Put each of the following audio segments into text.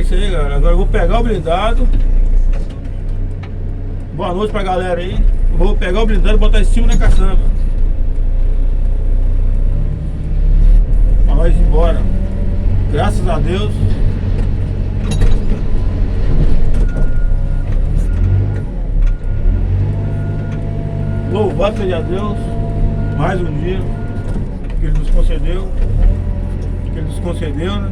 É isso aí, galera. Agora eu vou pegar o blindado. Boa noite pra galera aí. Vou pegar o blindado e botar em cima da caçamba pra nós ir embora. Graças a Deus. Louvado seja Deus. Mais um dia que Ele nos concedeu. Que Ele nos concedeu, né?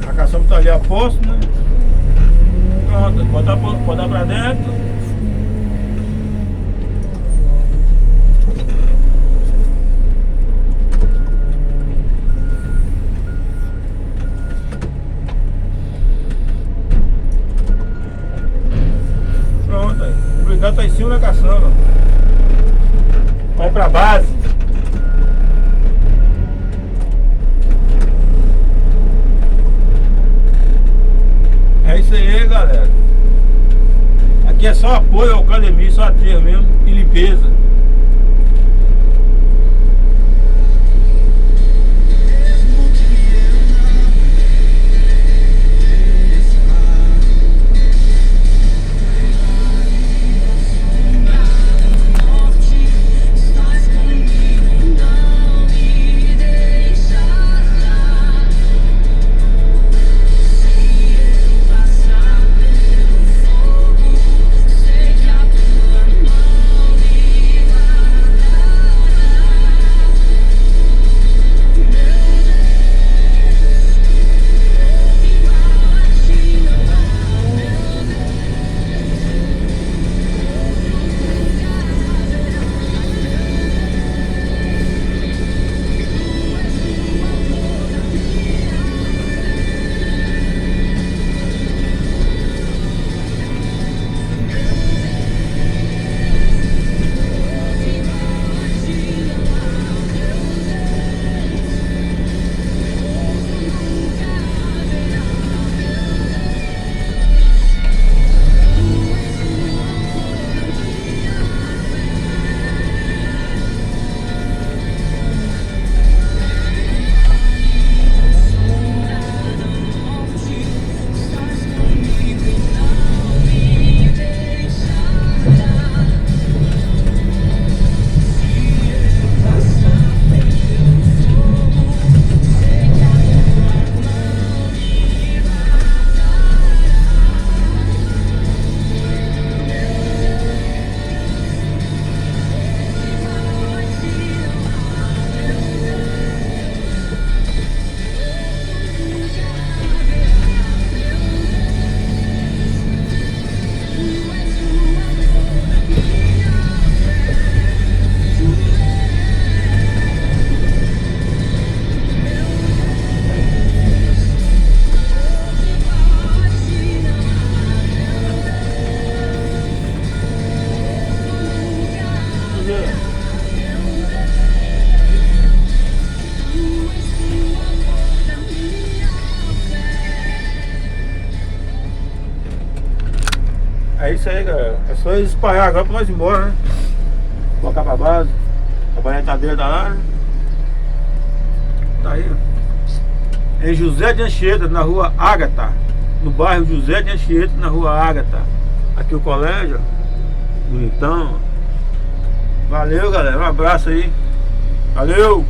A caçamba tá ali a posto, né? Pronto, botar pra dentro. Pronto, aí. O blindado tá em cima da caçamba. Vai pra base. É isso aí, galera. Aqui é só apoio ao academia, só aterro mesmo e limpeza. É isso aí, galera. É só espalhar agora pra nós ir embora, né? Colocar pra base. A banhetadeira tá lá, né? Tá aí, ó. É José de Anchieta, na rua Ágata. No bairro José de Anchieta, na rua Ágata. Aqui o colégio, ó. Bonitão. Valeu, galera. Um abraço aí. Valeu!